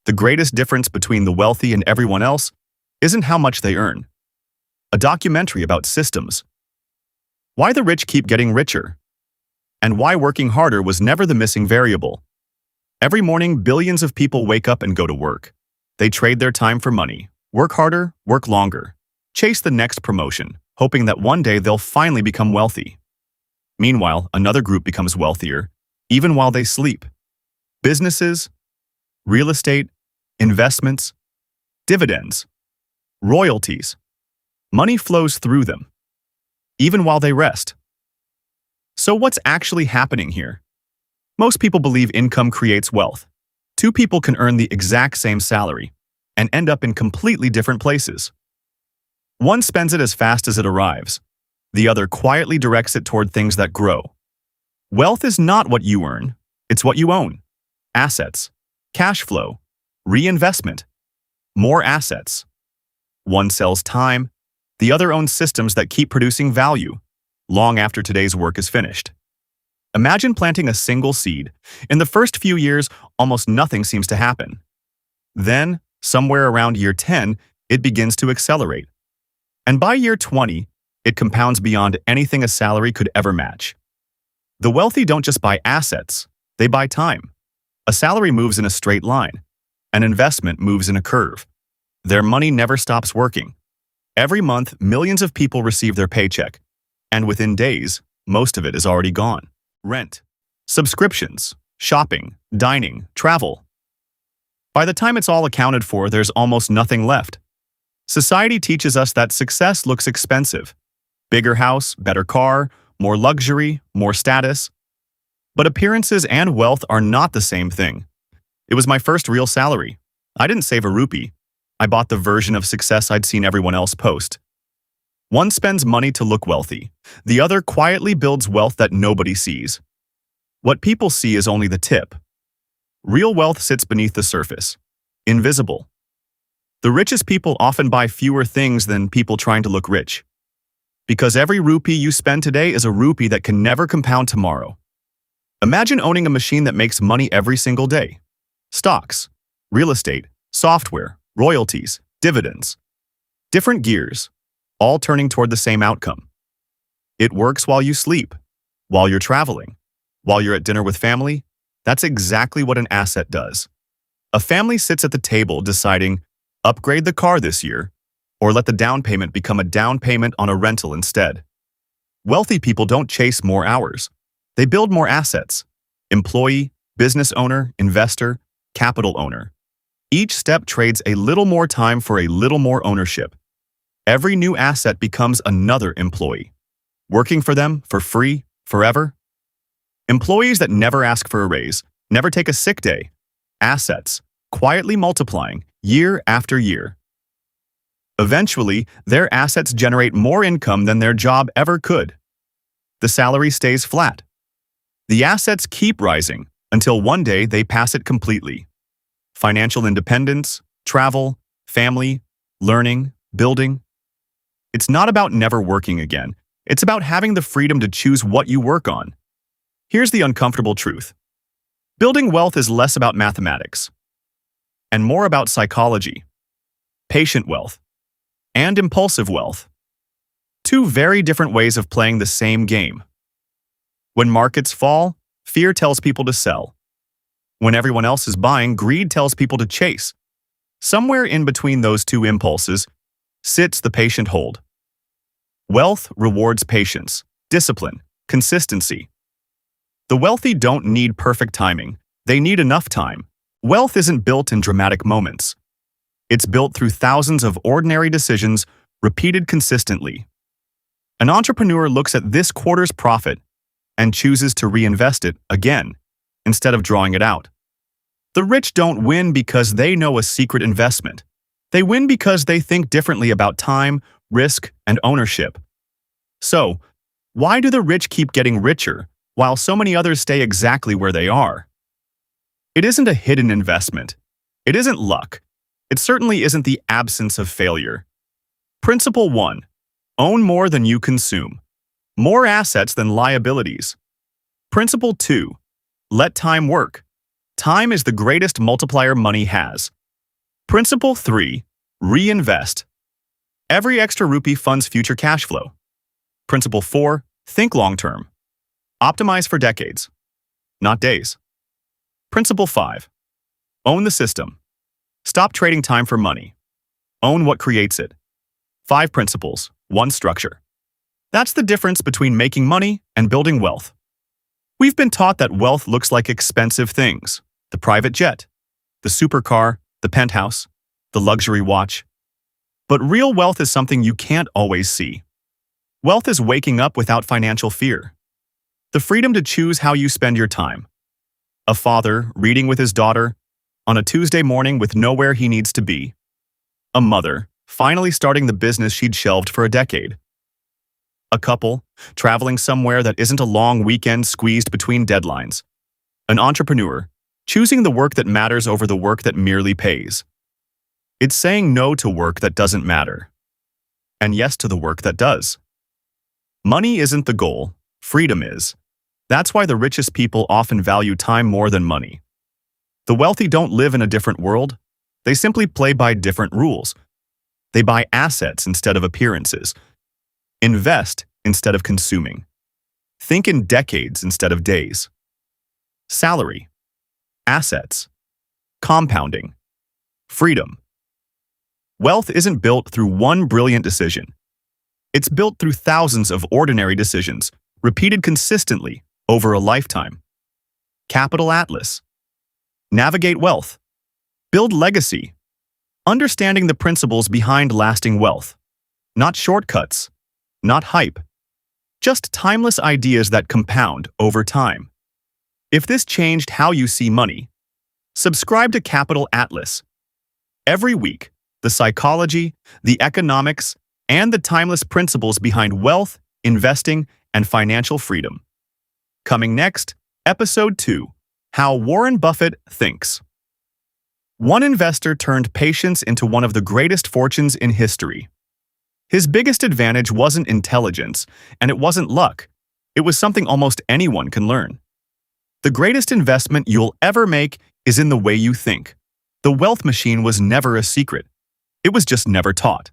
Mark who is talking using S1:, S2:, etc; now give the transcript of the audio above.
S1: The greatest difference between the wealthy and everyone else isn't how much they earn. A documentary about systems. Why the rich keep getting richer. And why working harder was never the missing variable. Every morning, billions of people wake up and go to work. They trade their time for money, work harder, work longer, chase the next promotion, hoping that one day they'll finally become wealthy. Meanwhile, another group becomes wealthier, even while they sleep. Businesses, real estate, investments, dividends, royalties. Money flows through them, even while they rest. So what's actually happening here? Most people believe income creates wealth. Two people can earn the exact same salary and end up in completely different places. One spends it as fast as it arrives. The other quietly directs it toward things that grow. Wealth is not what you earn, it's what you own. Assets, cash flow, reinvestment, more assets. One sells time, the other owns systems that keep producing value long after today's work is finished. Imagine planting a single seed. In the first few years, almost nothing seems to happen. Then, somewhere around year 10, it begins to accelerate. And by year 20, it compounds beyond anything a salary could ever match. The wealthy don't just buy assets, they buy time. A salary moves in a straight line. An investment moves in a curve. Their money never stops working. Every month, millions of people receive their paycheck, and within days, most of it is already gone. Rent, subscriptions, shopping, dining, travel. By the time it's all accounted for, there's almost nothing left. Society teaches us that success looks expensive. Bigger house, better car, more luxury, more status. But appearances and wealth are not the same thing. It was my first real salary. I didn't save a rupee. I bought the version of success I'd seen everyone else post. One spends money to look wealthy. The other quietly builds wealth that nobody sees. What people see is only the tip. Real wealth sits beneath the surface, invisible. The richest people often buy fewer things than people trying to look rich. Because every rupee you spend today is a rupee that can never compound tomorrow. Imagine owning a machine that makes money every single day. Stocks, real estate, software, royalties, dividends. Different gears, all turning toward the same outcome. It works while you sleep, while you're traveling, while you're at dinner with family. That's exactly what an asset does. A family sits at the table deciding, upgrade the car this year, or let the down payment become a down payment on a rental instead. Wealthy people don't chase more hours. They build more assets. Employee, business owner, investor, capital owner. Each step trades a little more time for a little more ownership. Every new asset becomes another employee, working for them for free, forever. Employees that never ask for a raise, never take a sick day. Assets, quietly multiplying year after year. Eventually, their assets generate more income than their job ever could. The salary stays flat. The assets keep rising until one day they pass it completely. Financial independence, travel, family, learning, building. It's not about never working again. It's about having the freedom to choose what you work on. Here's the uncomfortable truth. Building wealth is less about mathematics and more about psychology, patient wealth, and impulsive wealth. Two very different ways of playing the same game. When markets fall, fear tells people to sell. When everyone else is buying, greed tells people to chase. Somewhere in between those two impulses sits the patient hold. Wealth rewards patience, discipline, consistency. The wealthy don't need perfect timing. They need enough time. Wealth isn't built in dramatic moments. It's built through thousands of ordinary decisions repeated consistently. An entrepreneur looks at this quarter's profit and chooses to reinvest it again, instead of drawing it out. The rich don't win because they know a secret investment. They win because they think differently about time, risk, and ownership. So, why do the rich keep getting richer while so many others stay exactly where they are? It isn't a hidden investment. It isn't luck. It certainly isn't the absence of failure. Principle 1. Own more than you consume. More assets than liabilities. Principle 2. Let time work. Time is the greatest multiplier money has. Principle 3. Reinvest. Every extra rupee funds future cash flow. Principle 4. Think long-term. Optimize for decades, not days. Principle 5. Own the system. Stop trading time for money. Own what creates it. 5 principles, 1 structure. That's the difference between making money and building wealth. We've been taught that wealth looks like expensive things: the private jet, the supercar, the penthouse, the luxury watch. But real wealth is something you can't always see. Wealth is waking up without financial fear. The freedom to choose how you spend your time. A father reading with his daughter on a Tuesday morning with nowhere he needs to be. A mother finally starting the business she'd shelved for a decade. A couple traveling somewhere that isn't a long weekend squeezed between deadlines. An entrepreneur choosing the work that matters over the work that merely pays. It's saying no to work that doesn't matter, and yes to the work that does. Money isn't the goal, freedom is. That's why the richest people often value time more than money. The wealthy don't live in a different world. They simply play by different rules. They buy assets instead of appearances. Invest instead of consuming. Think in decades instead of days. Salary. Assets. Compounding. Freedom. Wealth isn't built through one brilliant decision. It's built through thousands of ordinary decisions, repeated consistently over a lifetime. CapitalAtlas. Navigate wealth. Build legacy. Understanding the principles behind lasting wealth. Not shortcuts. Not hype. Just timeless ideas that compound over time. If this changed how you see money, subscribe to CapitalAtlas. Every week, the psychology, the economics, and the timeless principles behind wealth, investing, and financial freedom. Coming next, Episode 2, How Warren Buffett Thinks. One investor turned patience into one of the greatest fortunes in history. His biggest advantage wasn't intelligence, and it wasn't luck. It was something almost anyone can learn. The greatest investment you'll ever make is in the way you think. The wealth machine was never a secret. It was just never taught.